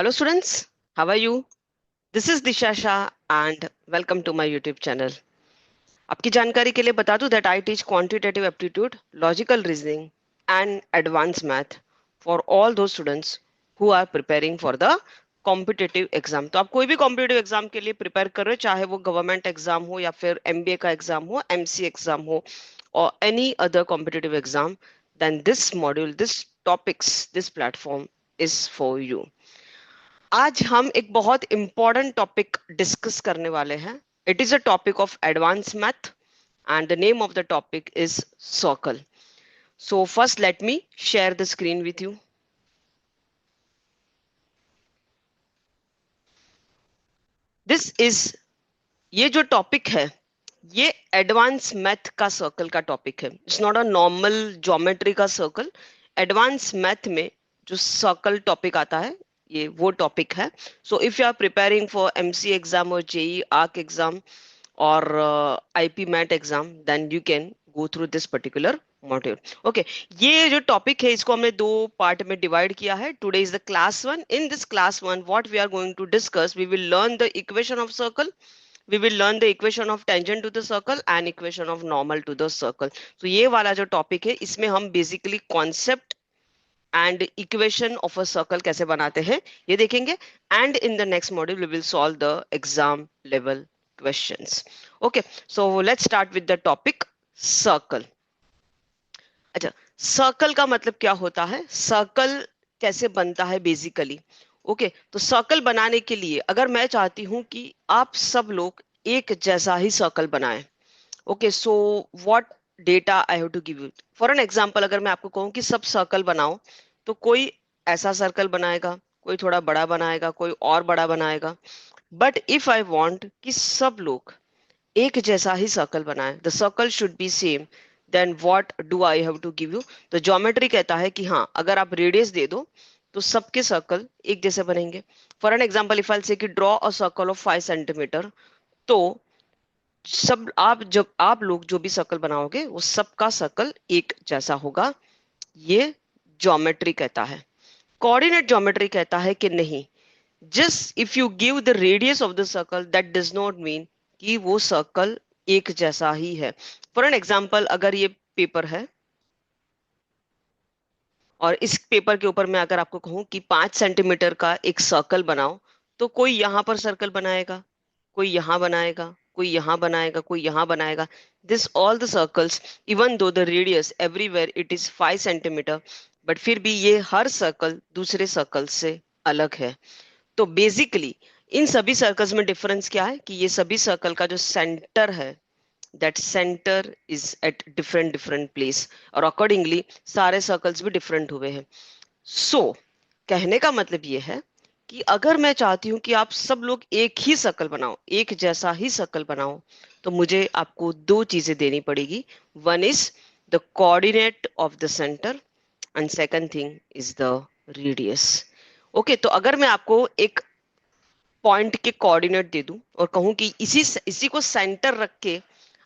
Hello students, how are you? This is Disha Shah and welcome to my YouTube channel. आपकी जानकारी के लिए बता दूं that I teach quantitative aptitude, logical reasoning and advanced math for all those students who are preparing for the competitive exam. तो आप कोई भी कॉम्पिटिटिव एग्जाम के लिए प्रिपेयर कर रहे हो, चाहे वो गवर्नमेंट एग्जाम हो या फिर एमबीए का एग्जाम हो, एमसी एग्जाम हो और any other competitive exam, then this module, this topics, this platform is for you. आज हम एक बहुत इंपॉर्टेंट टॉपिक डिस्कस करने वाले हैं। It is a topic of advance math and the name of the topic is circle. So first let me share the screen with you. This is, ये जो topic है ये एडवांस मैथ का circle का topic है। It's not a normal geometry का circle. Advance math में जो सर्कल टॉपिक आता है ये वो टॉपिक है। So if you are preparing for MC exam और जेई आर्क एग्जाम और IPMAT exam, then you can go through this particular module. Okay, ये जो टॉपिक है इसको हमने दो पार्ट में डिवाइड किया है। Today is the class one. In this class one what we are going to discuss, we will learn the equation of circle, we will learn the equation of tangent to the circle and equation of normal to the circle. So ये वाला जो topic है इसमें हम basically concept and equation of a circle कैसे बनाते हैं ये देखेंगे, and in the next module we will solve the exam level questions. Okay, so let's start with the topic circle. अच्छा, सर्कल का मतलब क्या होता है, सर्कल कैसे बनता है बेसिकली। ओके, तो सर्कल बनाने के लिए अगर मैं चाहती हूं कि आप सब लोग एक जैसा ही सर्कल बनाएं, okay, so what data I have to give you. For an example, अगर मैं आपको कहूं कि सब सर्कल बनाओ, तो कोई ऐसा सर्कल बनाएगा, कोई थोड़ा बड़ा बनाएगा, कोई और बड़ा बनाएगा। बट इफ आई वांट कि सब लोग एक जैसा ही सर्कल बनाए, the circle should be same, then what do I have to give you. तो ज्योमेट्री कहता है कि हाँ, अगर आप रेडियस दे दो तो सबके सर्कल एक जैसे बनेंगे। For an example, if I से कि draw a circle of 5 centimetre, तो सब आप जब आप लोग जो भी सर्कल बनाओगे वो सबका सर्कल एक जैसा होगा। ये ज्योमेट्री कहता है। कोऑर्डिनेट ज्योमेट्री कहता है कि नहीं, just if you give the radius of the circle that does not mean कि वो सर्कल एक जैसा ही है। फॉर एन एग्जाम्पल, अगर ये पेपर है और इस पेपर के ऊपर मैं अगर आपको कहूं कि 5 सेंटीमीटर का एक सर्कल बनाओ, तो कोई यहां पर सर्कल बनाएगा, कोई यहां बनाएगा, कोई यहां बनाएगा, कोई यहां बनाएगा। This all the circles, even though the radius everywhere it is 5 centimetre, but फिर भी ये हर सर्कल दूसरे सर्कल से अलग है। तो बेसिकली इन सभी सर्कल्स में डिफरेंस क्या है कि ये सभी सर्कल का जो सेंटर है, that centre is at different different place, और अकॉर्डिंगली सारे सर्कल्स भी डिफरेंट हुए हैं। सो कहने का मतलब ये है कि अगर मैं चाहती हूं कि आप सब लोग एक ही सर्कल बनाओ, एक जैसा ही सर्कल बनाओ, तो मुझे आपको दो चीजें देनी पड़ेगी। One is the coordinate of the centre and second thing is the radius. Okay, तो अगर मैं आपको एक पॉइंट के कोऑर्डिनेट दे दूं और कहूं कि इसी को सेंटर रख के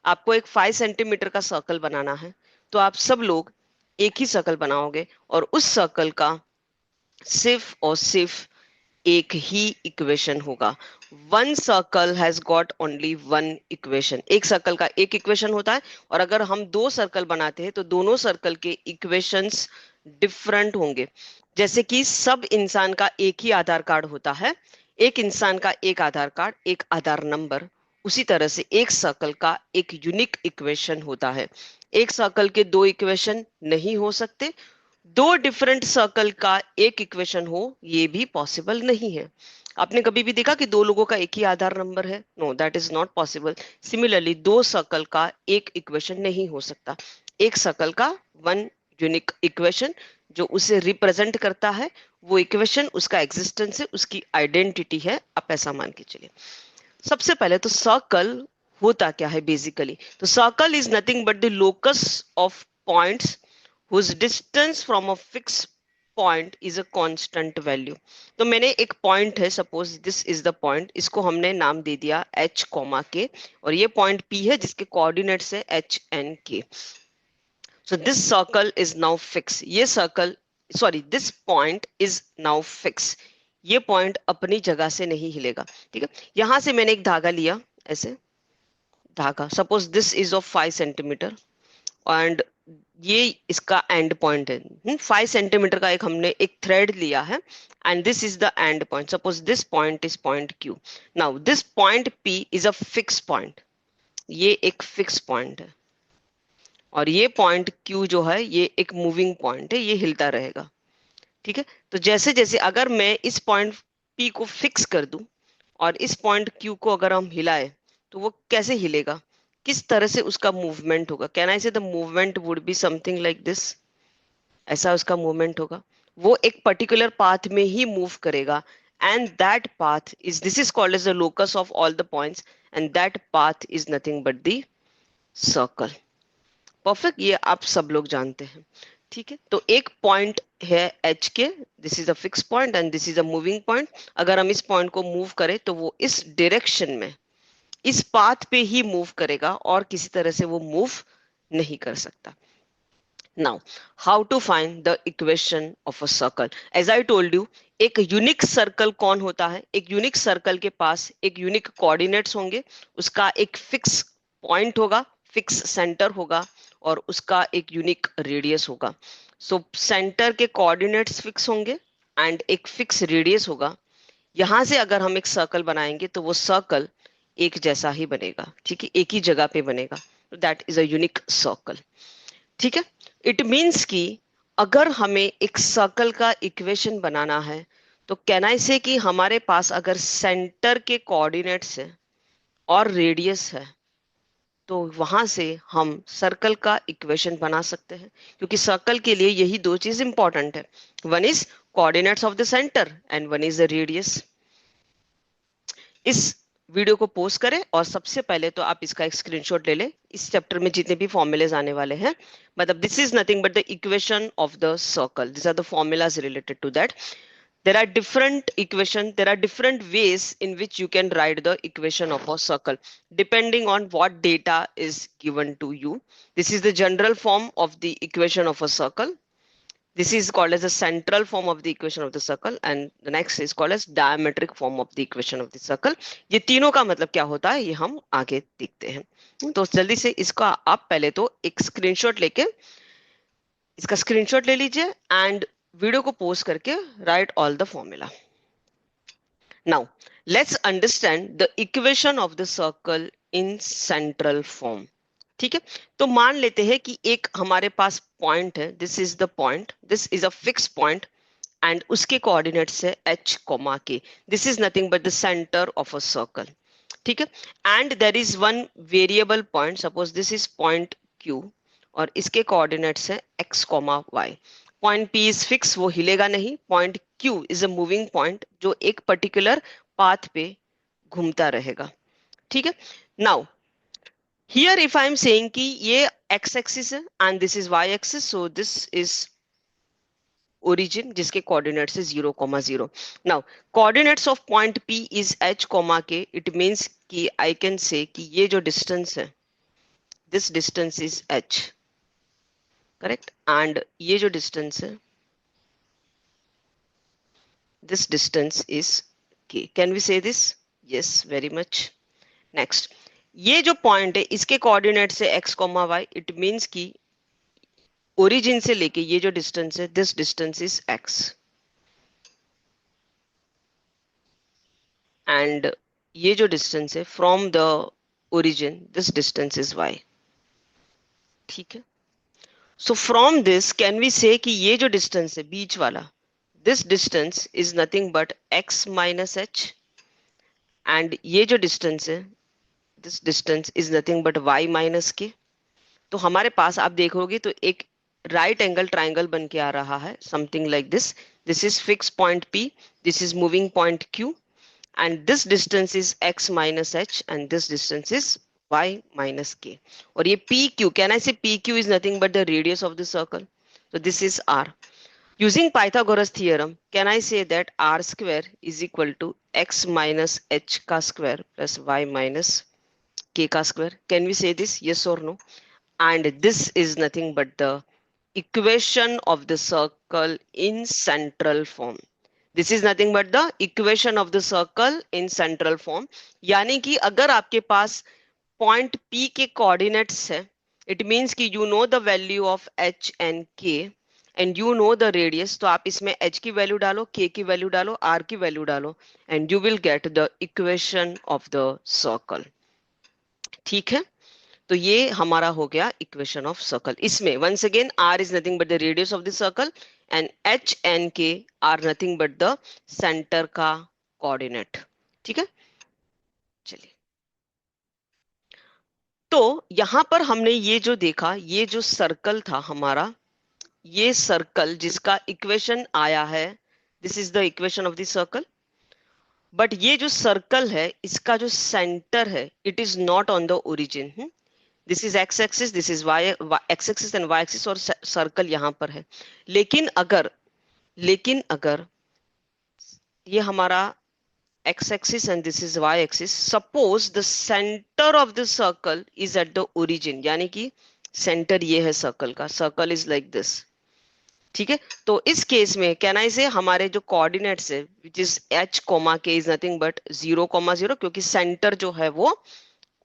आपको एक 5 सेंटीमीटर का सर्कल बनाना है, तो आप सब लोग एक ही सर्कल बनाओगे और उस सर्कल का सिर्फ और सिर्फ एक ही इक्वेशन होगा। One circle has got only one equation. एक सर्कल का एक इक्वेशन होता है, और अगर हम दो सर्कल बनाते हैं तो दोनों सर्कल के इक्वेशंस डिफरेंट होंगे। जैसे कि सब इंसान का एक ही आधार कार्ड होता है, एक इंसान का एक आधार कार्ड, एक आधार नंबर, उसी तरह से एक सर्कल का एक यूनिक इक्वेशन होता है। एक सर्कल के दो इक्वेशन नहीं हो सकते, दो डिफरेंट सर्कल का एक इक्वेशन हो ये भी पॉसिबल नहीं है। आपने कभी भी देखा कि दो लोगों का एक ही आधार नंबर है? No, that is not possible. Similarly दो सर्कल का एक इक्वेशन नहीं हो सकता। एक सर्कल का वन यूनिक इक्वेशन जो उसे रिप्रेजेंट करता है, वो इक्वेशन उसका एग्जिस्टेंस है, उसकी आइडेंटिटी है, आप ऐसा मान के चलिए। सबसे पहले तो सर्कल होता क्या है बेसिकली। तो circle is nothing but the locus of points whose distance from a fixed point is a constant value। तो मैंने एक पॉइंट है, suppose this is the point, इसको हमने नाम दे दिया h कॉमा के, और ये पॉइंट p है जिसके कोऑर्डिनेट्स है h n k। So this circle is now fix, ये circle, sorry, this point is now fix, ये पॉइंट अपनी जगह से नहीं हिलेगा। ठीक है, यहां से मैंने एक धागा लिया, ऐसे धागा, suppose this is of 5 centimetre and ये इसका एंड पॉइंट है। 5 सेंटीमीटर का एक हमने एक थ्रेड लिया है and this is the end point, suppose this point is point Q. Now this point P is a fix point, ये एक फिक्स पॉइंट है, और ये पॉइंट क्यू जो है ये एक मूविंग पॉइंट है, ये हिलता रहेगा। ठीक है, तो जैसे जैसे अगर मैं इस पॉइंट पी को फिक्स कर दूं और इस पॉइंट क्यू को अगर हम हिलाए तो वो कैसे हिलेगा, किस तरह से उसका मूवमेंट होगा। Can I say the movement would be something like this, ऐसा उसका मूवमेंट होगा। वो एक पर्टिकुलर पाथ में ही मूव करेगा and that path is, this is called as the locus of all the points and that path is nothing but the circle. Perfect, ये आप सब लोग जानते हैं। ठीक है, तो एक पॉइंट है एच के, this is a fix point and this is a moving point. अगर हम इस पॉइंट को मूव करें तो वो इस डायरेक्शन में, इस पाथ पे ही मूव करेगा और किसी तरह से वो मूव नहीं कर सकता। Now how to find the equation of a circle. As I told you, एक यूनिक सर्कल कौन होता है, एक यूनिक सर्कल के पास एक यूनिक कोऑर्डिनेट्स होंगे, उसका एक फिक्स पॉइंट होगा, फिक्स सेंटर होगा और उसका एक यूनिक रेडियस होगा। सो सेंटर के कोऑर्डिनेट्स फिक्स होंगे एंड एक फिक्स रेडियस होगा। यहां से अगर हम एक सर्कल बनाएंगे तो वो सर्कल एक जैसा ही बनेगा। ठीक है, एक ही जगह पे बनेगा, that is a unique circle. ठीक है, इट मीन्स कि अगर हमें एक सर्कल का इक्वेशन बनाना है तो कैन आई से कि हमारे पास अगर सेंटर के कोऑर्डिनेट्स है और रेडियस है तो वहां से हम सर्कल का इक्वेशन बना सकते हैं, क्योंकि सर्कल के लिए यही दो चीज इंपॉर्टेंट है, one is coordinates of the centre and one is the radius. इस वीडियो को पोस्ट करें और सबसे पहले तो आप इसका एक स्क्रीनशॉट ले लें। इस चैप्टर में जितने भी फॉर्मूलेज आने वाले हैं, मतलब this is nothing but the equation of the circle, this are the formulas related to that. There are different equation, there are different ways in which you can write the equation of a circle depending on what data is given to you. This is the general form of the equation of a circle. This is called as the central form of the equation of the circle and the next is called as diametric form of the equation of the circle. ये तीनों का मतलब क्या होता है ये हम आगे देखते हैं। तो जल्दी से इसका आप पहले तो एक स्क्रीनशॉट लेके, इसका स्क्रीनशॉट ले लीजिए एंड वीडियो को पोस्ट करके write all the formula. Now let's understand the equation of the circle in central form. ठीक है, तो मान लेते हैं कि एक हमारे पास पॉइंट है, this is the point, this is a fix point and उसके कोऑर्डिनेट्स है h, k, this is nothing but the centre of a circle. ठीक है, and there is one variable point, suppose this is point q और इसके coordinates है x, y। Point p is fix, वो हिलेगा नहीं। Point q is a moving point जो एक particular path पे घूमता रहेगा। ठीक है, now here if I am saying कि ये x axis है and this is y axis, so this is origin जिसके coordinates है 0,0। now coordinates of point p is h, k, it means कि I can say कि ये जो distance है, this distance is h, correct, and ये जो distance है, this distance is k. Can we say this? Yes, very much. next, ये जो पॉइंट है इसके कोऑर्डिनेट्स है x, y, इट मींस कि ओरिजिन से लेके ये जो डिस्टेंस है, this distance is x and ये जो डिस्टेंस है from the origin, this distance is y। ठीक है, so from this can we say कि ये जो डिस्टेंस है बीच वाला, this distance is nothing but x minus h and ये जो डिस्टेंस है, this distance is nothing but y minus k। तो हमारे पास आप देखोगे तो एक राइट एंगल ट्राइंगल बन के आ रहा है, something like this. This is fix point p, this is moving point q and this distance is x minus h and this distance is y minus k। और ये pq, can I say pq is nothing but the radius of the circle, so this is r। using Pythagoras theorem can I say that r square is equal to x minus h का square plus y minus k का square? Can we say this, yes or no? And this is nothing but the equation of the circle in central form, this is nothing but the equation of the circle in central form. यानी कि अगर आपके पास point P के coordinates है, it means कि you know the value of H and K and you know the radius, तो आप इसमें H की वैल्यू डालो, K की वैल्यू डालो, R की वैल्यू डालो and you will get the equation of the circle. ठीक है, तो ये हमारा हो गया इक्वेशन ऑफ सर्कल। इसमें once again R is nothing but the radius of the circle and H and K are nothing but the centre का coordinate. ठीक है, चलिए, तो यहां पर हमने ये जो देखा, ये जो सर्कल था हमारा, ये सर्कल जिसका इक्वेशन आया है, this is the equation of the circle. But ये जो सर्कल है, इसका जो सेंटर है, it is not on the origin. This is x axis, this is y x axis and y axis, और सर्कल यहां पर है। लेकिन अगर ये हमारा x axis and this is y axis, suppose the center of the circle is at the origin, यानी कि सेंटर ये है सर्कल का, सर्कल इज लाइक दिस। ठीक है, तो इस केस में कैन आई से हमारे जो कोऑर्डिनेट्स है which is h comma k is nothing but 0,0, क्योंकि सेंटर जो है वो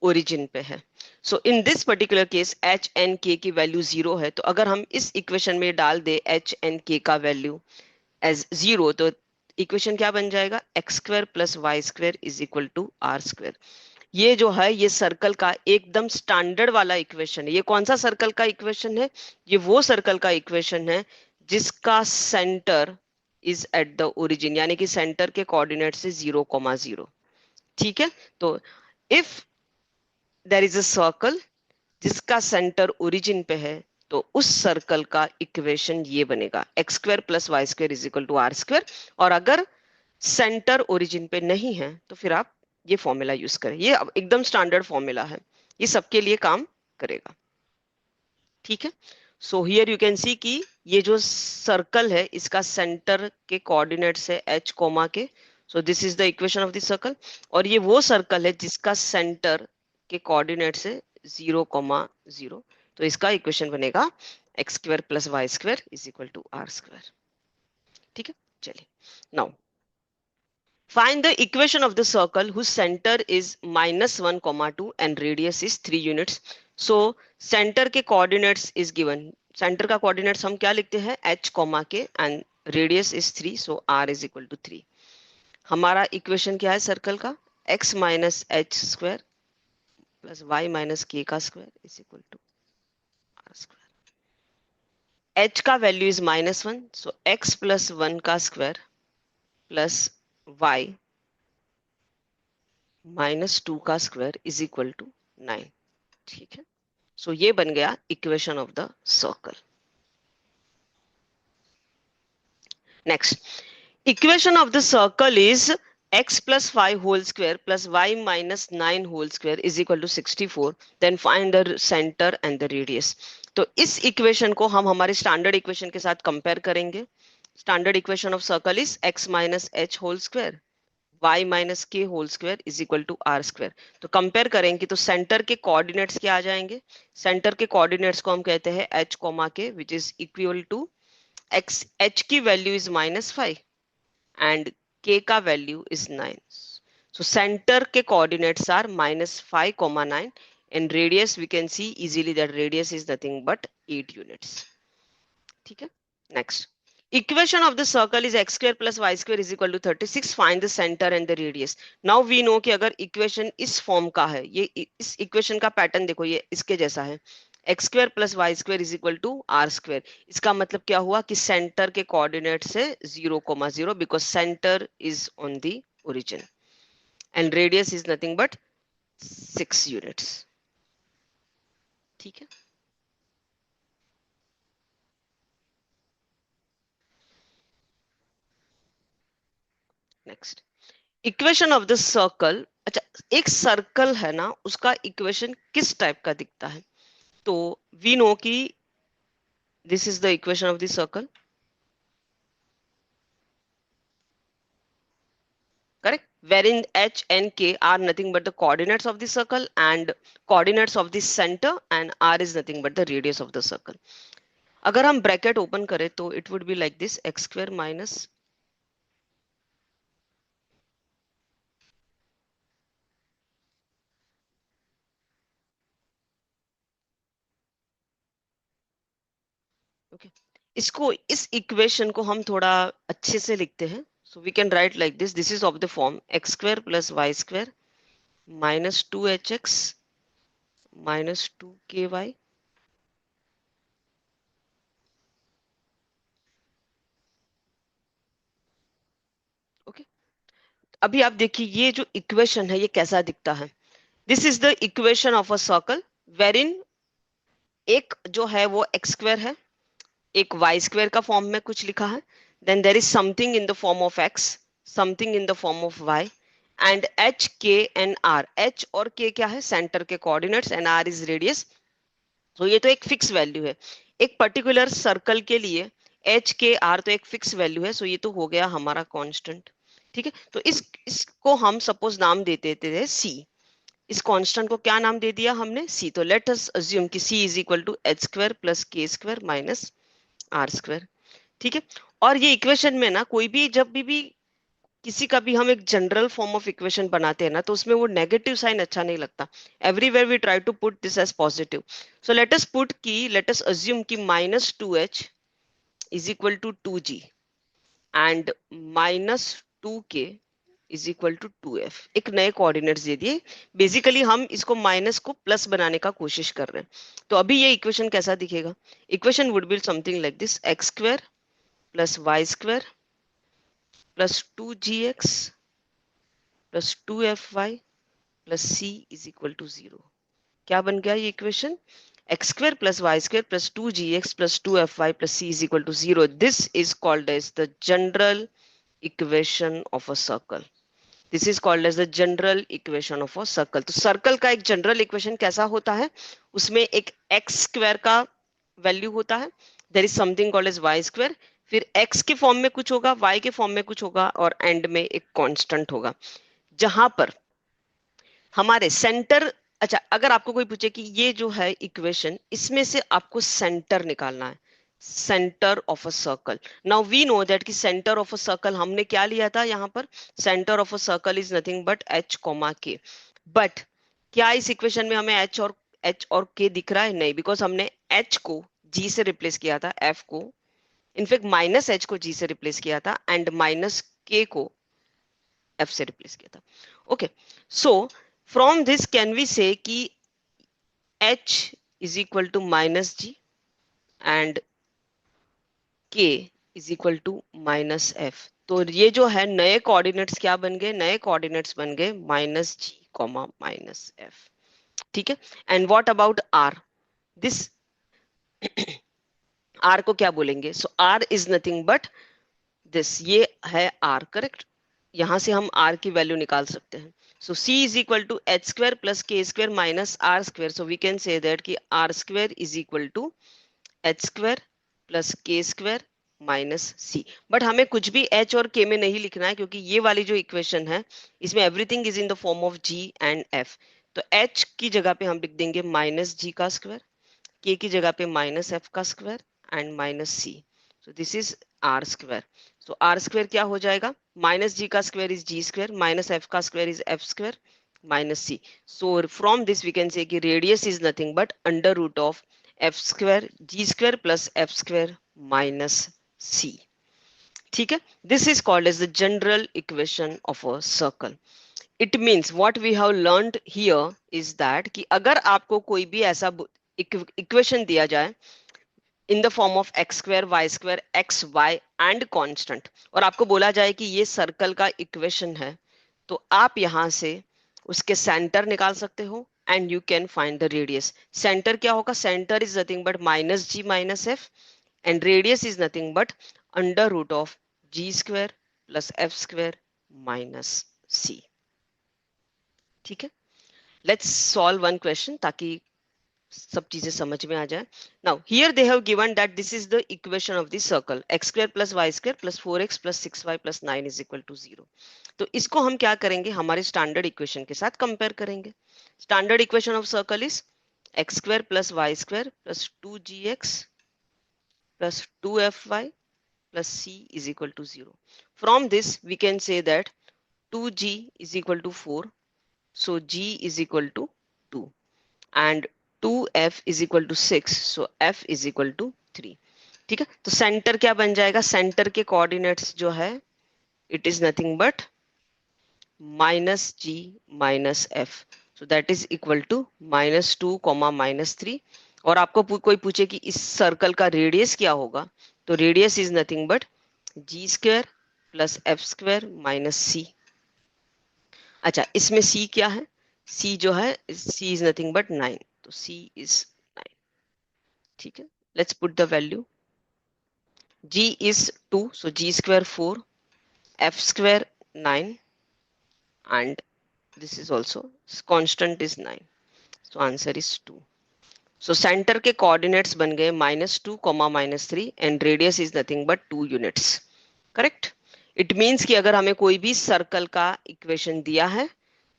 ओरिजिन पे है। So in this particular case h and k की वैल्यू 0 है, तो अगर हम इस इक्वेशन में डाल दे h एंड k का वैल्यू एज 0, तो इक्वेशन क्या बन जाएगा, x square plus y square is equal to r square. ये जो है ये सर्कल का एकदम स्टैंडर्ड वाला इक्वेशन है। ये कौन सा सर्कल का इक्वेशन है, ये वो सर्कल का इक्वेशन है जिसका centre is at the origin, यानी कि सेंटर के कोऑर्डिनेट से 0,0। ठीक है, तो if there is a circle जिसका सेंटर ओरिजिन पे है, तो उस सर्कल का इक्वेशन ये बनेगा, x square plus y square is equal to r square. और अगर सेंटर ओरिजिन पे नहीं है तो फिर आप ये फॉर्मूला यूज करें। ये अब एकदम स्टैंडर्ड फॉर्मूला है, ये सबके लिए काम करेगा। ठीक है, सो हियर यू कैन सी कि ये जो सर्कल है इसका सेंटर के कोऑर्डिनेट्स है h कोमा के, सो this is the equation of the circle. और ये वो सर्कल है जिसका सेंटर के कोऑर्डिनेट्स है 0,0, तो इसका इक्वेशन बनेगा x square plus y square is equal to r square. ठीक है, चलिए, now find the equation of the circle whose center is -1,2 and radius is 3 units. So center के coordinates is given. Center का coordinates हम क्या लिखते हैं, h, k and radius is 3. So r is equal to 3. हमारा equation क्या है circle का, x minus h square plus y minus k का square is equal to r square. h का value is -1. So x plus 1 का square plus y -2 का square is equal to 9। ठीक है, सो ये बन गया equation of the circle. Next, equation of the circle is x plus 5 whole square plus y minus 9 whole square is equal to 64. Then find the center and the radius. तो इस equation को हम हमारे स्टैंडर्ड इक्वेशन के साथ compare करेंगे। Standard equation of circle is x minus h whole square y minus k whole square is equal to r square. तो compare करेंगे तो सेंटर के कोऑर्डिनेट्स क्या आ जाएंगे, सेंटर के कोऑर्डिनेट्स को हम कहते हैं h कोमा के which is equal to x, h की वैल्यू इज -5 एंड k का वैल्यू इज 9। सो सेंटर के coordinates are -5, 9 and radius we can see easily that radius is nothing but 8 units. ठीक है, next, equation of the circle is x square plus y square is equal to 36. Find the center and the radius. Now we know कि अगर equation इस form का है, ये इस equation का पैटर्न देखो, ये इसके जैसा है, x square plus y square is equal to r square. इसका मतलब क्या हुआ कि सेंटर के कोऑर्डिनेट से 0,0 because center is on the origin and radius is nothing but 6 units. ठीक है, next, equation of the circle. अच्छा, एक सर्कल है ना, उसका इक्वेशन किस टाइप का दिखता है, तो वी नो कि this is the equation of the circle, correct, wherein h and k are nothing but the coordinates of the circle and coordinates of the center and r is nothing but the radius of the circle. अगर हम bracket open करें तो it would be like this, x square minus इसको, इस equation को हम थोड़ा अच्छे से लिखते हैं. So we can write like this. This is of the form x square plus y square minus 2hx minus 2ky. Okay, अभी आप देखिए ये जो इक्वेशन है ये कैसा दिखता है. This is the equation of a circle where in एक जो है वो एक्स स्क्वायर है, एक वाई स्क्वायर का फॉर्म में कुछ लिखा है, then there is something in the form of x, something in the form of y, and h k and r. H और के क्या है, सेंटर के coordinates, and r is radius. तो ये तो एक फिक्स वैल्यू है एक पर्टिकुलर सर्कल के लिए. एच के आर तो एक फिक्स वैल्यू है, सो ये तो हो गया हमारा कांस्टेंट. ठीक है, तो इसको हम सपोज नाम दे देते थे सी. इस कांस्टेंट को क्या नाम दे दिया हमने, सी. तो लेट अस अज्यूम कि c is equal to h square plus k square minus r square. ठीक है, और ये इक्वेशन में ना कोई भी जब भी किसी का भी हम एक जनरल फॉर्म ऑफ इक्वेशन बनाते हैं ना, तो उसमें वो नेगेटिव साइन अच्छा नहीं लगता. Everywhere we try to put this as positive. So let us assume कि minus 2h is equal to 2g and minus 2k is equal to 2f. एक नए कोऑर्डिनेट्स दे दिए. बेसिकली हम इसको माइनस को प्लस बनाने का कोशिश कर रहे हैं. तो अभी ये इक्वेशन कैसा दिखेगा, equation would be something like this. X square plus y square plus 2gx plus 2fy plus c is equal to 0. क्या बन गया ये equation, x square plus y square plus 2gx plus 2fy plus c is equal to 0. This is called as the general equation of a circle. This is called as the general equation of a circle. तो circle का एक general equation कैसा होता है, उसमें एक x square का value होता है, there is something called as y square, फिर एक्स के फॉर्म में कुछ होगा, वाई के फॉर्म में कुछ होगा, और एंड में एक कांस्टेंट होगा. जहां पर हमारे सेंटर, अच्छा अगर आपको कोई पूछे कि ये जो है इक्वेशन, इसमें से आपको सेंटर निकालना है, centre of a circle. Now we know that कि सेंटर ऑफ अ सर्कल हमने क्या लिया था यहाँ पर, centre of a circle is nothing but h comma k. But क्या इस इक्वेशन में हमें एच और के दिख रहा है, नहीं, बिकॉज हमने एच को जी से रिप्लेस किया था, एफ को इनफेक्ट माइनस एच को जी से रिप्लेस किया था, एंड माइनस के को एफ से रिप्लेस किया था. Okay, so from this can we say कि h is equal to minus g and k is equal to minus f. तो ये जो है नए कोऑर्डिनेट्स क्या बन गए, नए कोऑर्डिनेट्स बन गए minus g comma minus f. ठीक है, and what about r, this r को क्या बोलेंगे, so r is nothing but this, ये है आर, करेक्ट. यहां से हम आर की वैल्यू निकाल सकते हैं. So c is equal to h square plus k square minus r square. So we can say that कि r square is equal to h square plus k square minus c. But हमें कुछ भी H और के में नहीं लिखना है, क्योंकि ये वाली जो इक्वेशन है इसमें everything is in the form of g and f. तो एच की जगह पे हम लिख देंगे माइनस जी का स्क्वायर, के की जगह पे माइनस एफ का square and minus c. So this is r square. So r square क्या हो जाएगा, माइनस जी का square is g square minus f का square is f square minus c. So from this we can say कि radius is nothing but under root of f square g square plus f square minus c. ठीक है, this is called as the general equation of a circle. It means what we have learned here is that कि अगर आपको कोई भी ऐसा equation दिया जाए in the form of x square y square x y and constant, और आपको बोला जाए कि ये सर्कल का इक्वेशन है, तो आप यहां से उसके सेंटर निकाल सकते हो and you can find the radius. Centre क्या होगा, centre is nothing but minus g minus f, and radius is nothing but under root of g square plus f square minus c. ठीक है, let's solve one question ताकि सब चीजें समझ में आ जाए. Now here they have given that this is the equation of the circle x square plus y square plus 4x plus 6y plus 9 is equal to 0. तो इसको हम क्या करेंगे, हमारे स्टैंडर्ड इक्वेशन के साथ कंपेयर करेंगे. Standard equation of circle is x square plus y square plus 2gx plus 2fy plus c is equal to 0. From this, we can say that 2g is equal to 4. So g is equal to 2. And 2f is equal to 6. So f is equal to 3. ठीक है, तो centre क्या बन जाएगा, centre के coordinates जो है it is nothing but -g -f, so that is equal to -2, -3। और आपको कोई पूछे कि इस सर्कल का रेडियस क्या होगा, तो radius is nothing but g² + f² - c। अच्छा, इसमें c क्या है, c जो है c इज नथिंग बट 9, तो c इज 9। ठीक है, let's put the value. g is 2, so g² 4, f² 9, and this is also constant is 9, so answer is 2। so center के coordinates बन गए -2, -3 and radius is nothing but 2 units। Correct. It means कि अगर हमें कोई भी सर्कल का equation दिया है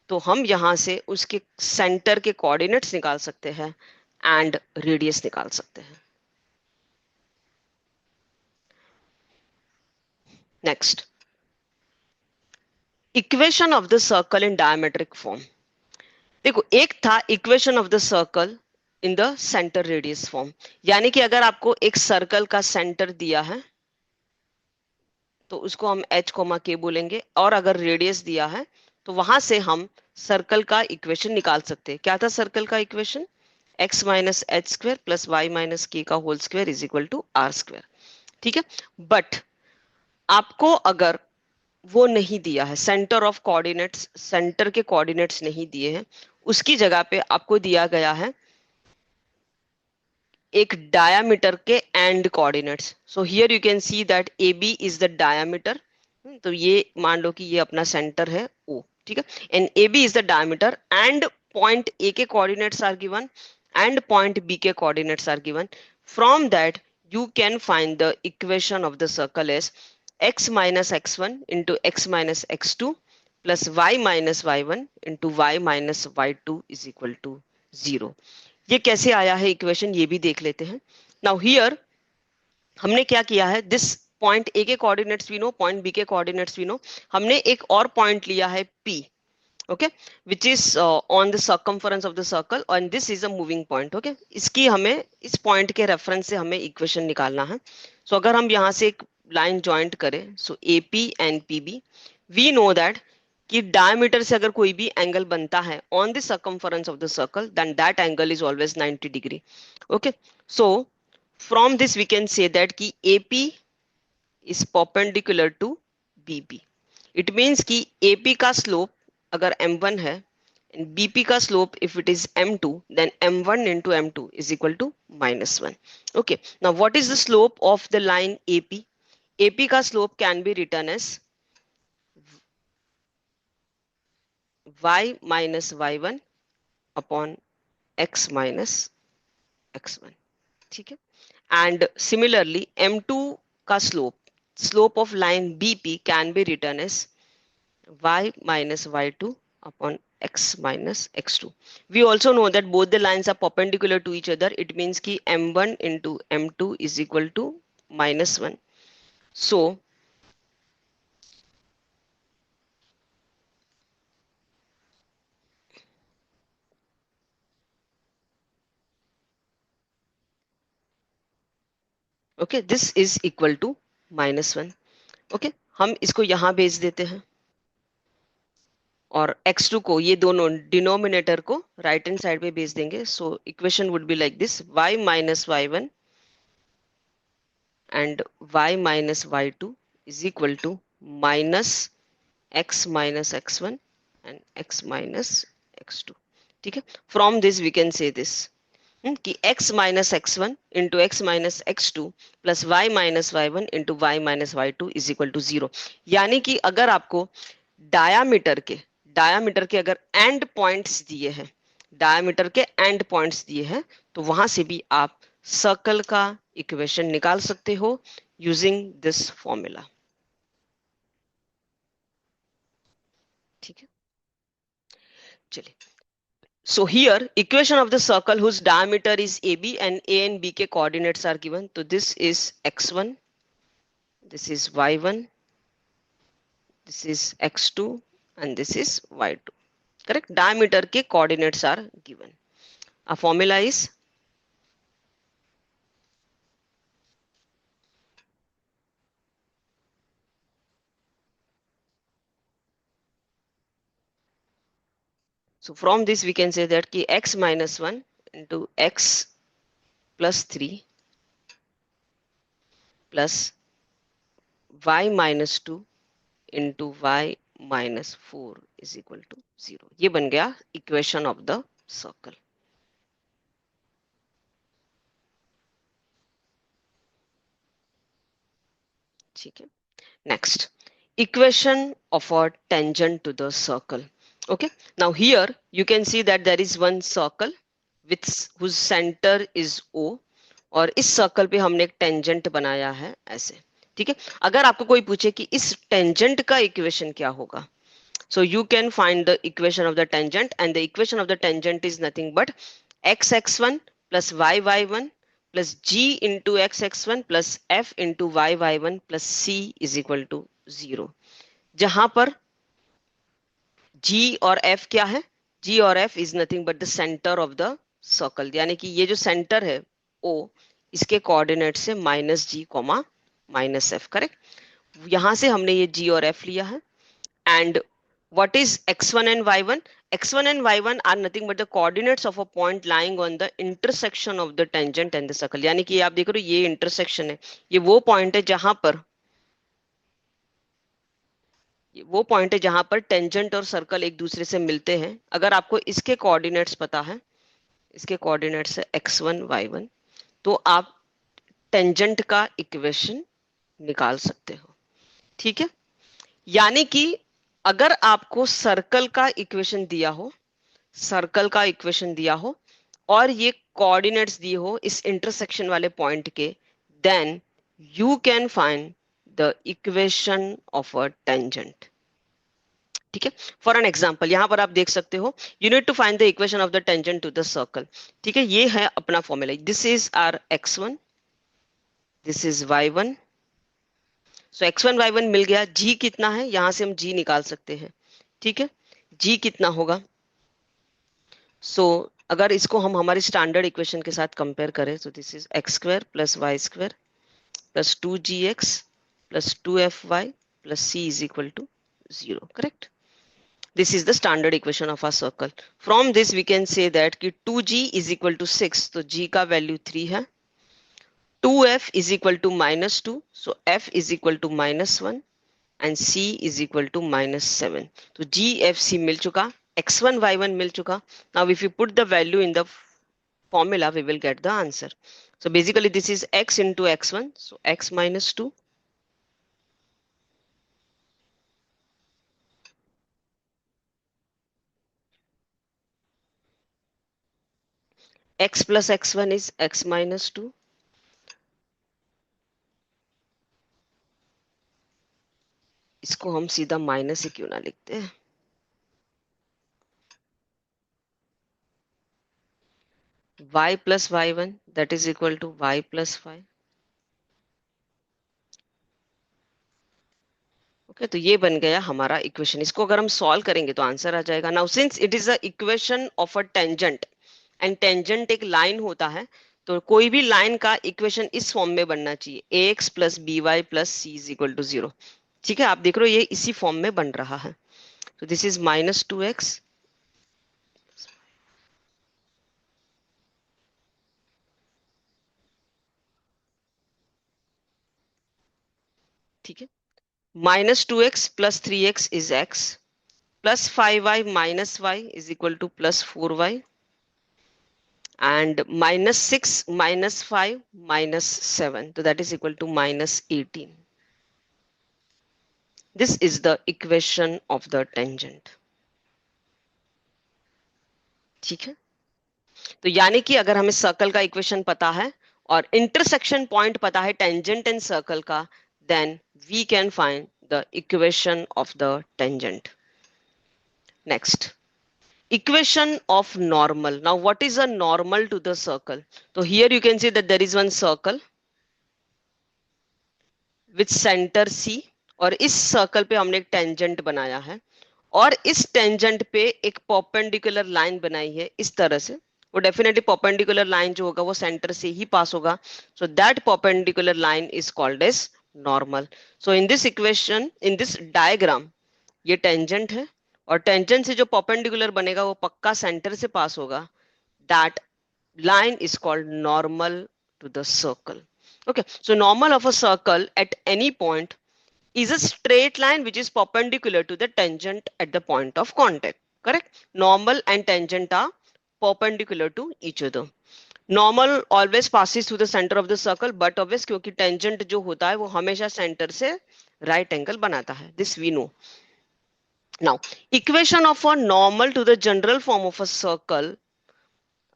तो हम यहां से उसके सेंटर के कोऑर्डिनेट्स निकाल सकते हैं एंड रेडियस निकाल सकते हैं। Next, equation of the circle in diametric form. देखो, एक था equation of the circle in the centre radius form, यानी कि अगर आपको एक सर्कल का सेंटर दिया है तो उसको हम h, k बोलेंगे, और अगर रेडियस दिया है तो वहां से हम सर्कल का इक्वेशन निकाल सकते हैं। क्या था सर्कल का equation, x - h² + y - k का whole square is equal to r²। ठीक है, बट आपको अगर वो नहीं दिया है, सेंटर ऑफ कोऑर्डिनेट्स, सेंटर के कोऑर्डिनेट्स नहीं दिए हैं, उसकी जगह पे आपको दिया गया है एक डायामीटर के end coordinates. So here you can see that A B is the diameter. तो ये मान लो कि ये अपना सेंटर है ओ, ठीक है, and A B is the diameter and point A के coordinates are given and point B के coordinates are given. From that you can find the equation of the circle as x - x1 into x - x2 plus y - y1 into y - y2 is equal to 0। ये कैसे आया है equation, ये भी देख लेते हैं। नाउ हियर हमने क्या किया है, दिस पॉइंट ए के coordinates we know, point B के कोऑर्डिनेट्स वी नो, हमने एक और पॉइंट लिया है P, okay, which is on the circumference of the circle and this is a moving point. Okay, इसकी हमें इस पॉइंट के रेफरेंस से हमें इक्वेशन निकालना है। सो अगर हम यहाँ से एक लाइन ज्वाइंट करें, so A P and P B, we know that कि डायमीटर से अगर कोई भी एंगल बनता है on the circumference of the circle then that angle is always 90 degree. Okay, so from this we can say that कि AP is perpendicular to BP। It means कि AP का स्लोप अगर m1 है and BP का slope if it is m2, then m1 into m2 is equal to -1। Okay, now what is the slope of the line AP? AP का slope can be written as y minus y1 upon x minus x1। ठीक है, and similarly m2 का slope of line BP can be written as y minus y2 upon x minus x2। We also know that both the lines are perpendicular to each other, it means कि m1 into m2 is equal to -1। so okay, this is equal to -1। okay, हम इसको यहां भेज देते हैं और x2 को, ये दोनों डिनोमिनेटर को राइट हैंड साइड पे भेज देंगे। So equation would be like this, y minus y1 and y minus y2 is equal to minus x minus x1 and x minus x2। ठीक है, from this we can say this कि x minus x1 into x minus x2 plus y minus y1 into y minus y2 is equal to 0। यानी कि अगर आपको diameter के अगर and points दिए हैं, डायामीटर के एंड पॉइंट्स दिए हैं, तो वहां से भी आप सर्कल का इक्वेशन निकाल सकते हो यूजिंग दिस फॉर्मूला। ठीक है, चलिए। So here equation of the circle whose diameter is AB and A and B के coordinates are given. So this is x1, this is y1, this is x2 and this is y2। Correct? Diameter के coordinates are given. A formula is So from this we can say that ki x minus 1 into x plus 3 plus y minus 2 into y minus 4 is equal to 0. ये बन गया equation of the circle. ठीक है. Next, equation of a tangent to the circle. Okay, now here you can see that there is one circle with whose center is O, और इस circle पे हमने एक टेंजेंट बनाया है ऐसे. ठीक है. अगर आपको कोई पूछे कि इस टेंजेंट का इक्वेशन क्या होगा, so you can find the equation of the tangent, and the equation of the tangent is nothing but x(x1) plus y(y1) plus g into x(x1) plus f into y(y1) plus c is equal to 0. जहां पर g और f क्या है? g और f is nothing but the center of the circle, यानी कि ये जो सेंटर है o, इसके कोऑर्डिनेट से -g, -f. करेक्ट. यहां से हमने ये g और f लिया है. And what is x1 and y1? x1 and y1 are nothing but the coordinates of a point lying on the intersection of the tangent and the circle. यानी कि आप देख रहे हो ये इंटरसेक्शन है, ये वो पॉइंट है जहां पर टेंजेंट और सर्कल एक दूसरे से मिलते हैं. अगर आपको इसके कोऑर्डिनेट्स पता है, इसके कोऑर्डिनेट्स है x1 y1, तो आप टेंजेंट का इक्वेशन निकाल सकते हो. ठीक है. यानी कि अगर आपको सर्कल का इक्वेशन दिया हो और ये कोऑर्डिनेट्स दिए हो इस इंटरसेक्शन वाले पॉइंट के, then you can find the equation of a tangent. ठीक है. फॉर एन एग्जांपल यहां पर आप देख सकते हो, you need to find the equation of the tangent to the circle. ठीक है. ये है अपना formula. This is our x1, this is y1. So x1 y1 मिल गया. g कितना है, यहां से हम g निकाल सकते हैं. ठीक है. g कितना होगा? सो अगर इसको हम हमारी स्टैंडर्ड इक्वेशन के साथ कंपेयर करें, तो this is x square plus y square plus 2gx plus 2fy plus c is equal to 0. Correct. This is the standard equation of our circle. From this we can say that कि 2g is equal to 6, तो g का value 3 है. 2f is equal to -2, so f is equal to -1 and c is equal to -7. तो g f c मिल चुका, x1 y1 मिल चुका. Now if you put the value in the formula, we will get the answer. So basically this is x into x1, so x minus 2. X plus x1 is x minus 2. इसको हम सीधा minus से क्यों ना लिखते हैं. y plus y1 that is equal to y plus 5. Okay. तो ये बन गया हमारा इक्वेशन. इसको अगर हम सॉल्व करेंगे तो आंसर आ जाएगा. Now since it is a equation of a tangent, and tangent एक लाइन होता है, तो कोई भी लाइन का इक्वेशन इस फॉर्म में बनना चाहिए, ax plus by plus c is equal to 0. ठीक है. आप देख रहे हो ये इसी फॉर्म में बन रहा है. तो दिस इज -2x ठीक है. -2x plus 3x is x plus 5y minus y is equal two plus 4y and -6 minus 5 minus 7, so that is equal to -18. This is the equation of the tangent. ठीक है. तो यानी कि अगर हमें circle का इक्वेशन पता है और इंटरसेक्शन पॉइंट पता है टेंजेंट एंड सर्कल का, then we can find the equation of the tangent. Next, equation of normal. Now what is a normal to the circle? So here you can see that there is one circle with center C, और इस circle पे हमने एक tangent बनाया है, और इस tangent पे एक परपेंडिकुलर लाइन बनाई है इस तरह से. वो डेफिनेटली परपेंडिकुलर लाइन जो होगा वो सेंटर से ही पास होगा. So that perpendicular line is called as normal. So in this equation, in this diagram, ये टेंजेंट है और टेंजेंट से जो परपेंडिकुलर बनेगा वो पक्का सेंटर से पास होगा, that line is called normal to the circle. Okay, so normal of a circle at any point is a straight line which is perpendicular to the tangent at the point of contact. Correct? Normal and tangent are perpendicular to each other. Normal always passes through the center of the circle, but obvious क्योंकि tangent जो होता है वो हमेशा center से right angle बनाता है. This we know. Now, equation of a normal to the general form of a circle.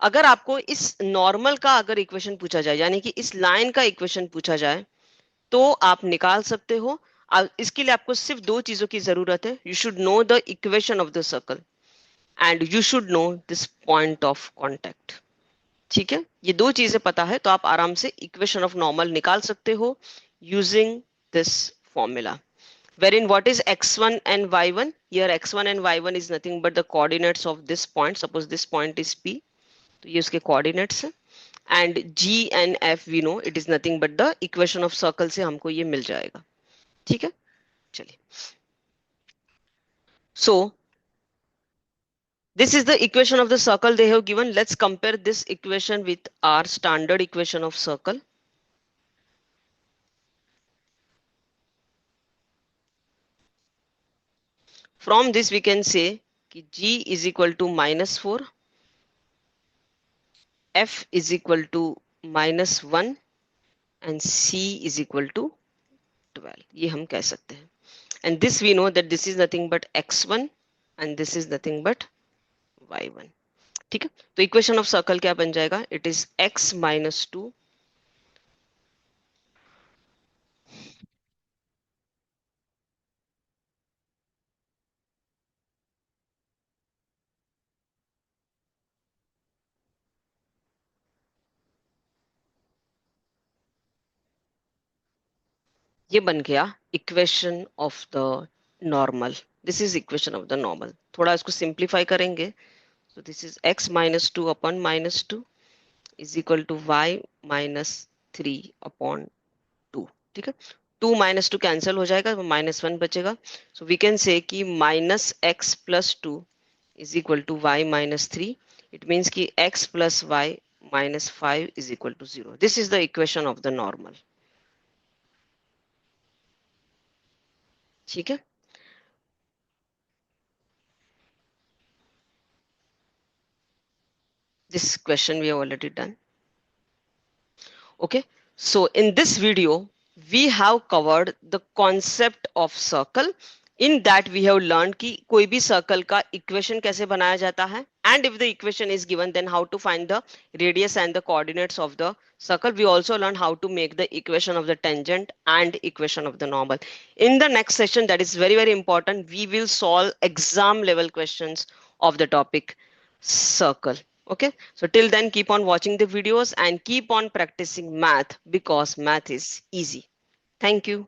अगर आपको इस नॉर्मल का अगर इक्वेशन पूछा जाए, यानी कि इस लाइन का इक्वेशन पूछा जाए, तो आप निकाल सकते हो। इसके लिए आपको सिर्फ दो चीजों की जरूरत है। You should know the equation of the circle and you should know this point of contact. ठीक है, ये दो चीजें पता है तो आप आराम से इक्वेशन ऑफ नॉर्मल निकाल सकते हो using this formula. Wherein what is x1 and y1? Here x1 and y1 is nothing but the coordinates of this point. Suppose this point is P, तो ये उसके coordinates है। And G and F we know it is nothing but the equation of circle से हमको ये मिल जाएगा। ठीक है, चलिए। So this is the equation of the circle they have given. Let's compare this equation with our standard equation of circle. From this we can say कि G is equal to -4, F is equal to -1 and C is equal to 12. ये हम कह सकते हैं। And this we know that this is nothing but x1 and this is nothing but y1। ठीक है, तो equation of circle क्या बन जाएगा? इट इज x -2 ये बन गया equation of the normal. This is equation of the normal. थोड़ा इसको सिंप्लीफाई करेंगे, so this is x -2 upon -2 is equal to y -3 upon 2। ठीक है, 2 -2 कैंसिल हो जाएगा, -1 बचेगा। सो वी कैन से कि -x+2 is equal to y -3। it means कि x plus y -5 is equal to 0। this is the equation of the normal। ठीक है, this question we have already done। Okay, so in this video we have covered the concept of circle। in that we have learned कि कोई भी circle का equation कैसे बनाया जाता है, and if the equation is given then how to find the radius and the coordinates of the circle। we also learned how to make the equation of the tangent and equation of the normal। in the next session, that is very important, we will solve exam level questions of the topic circle। Okay, so till then keep on watching the videos and keep on practicing math because math is easy। Thank you।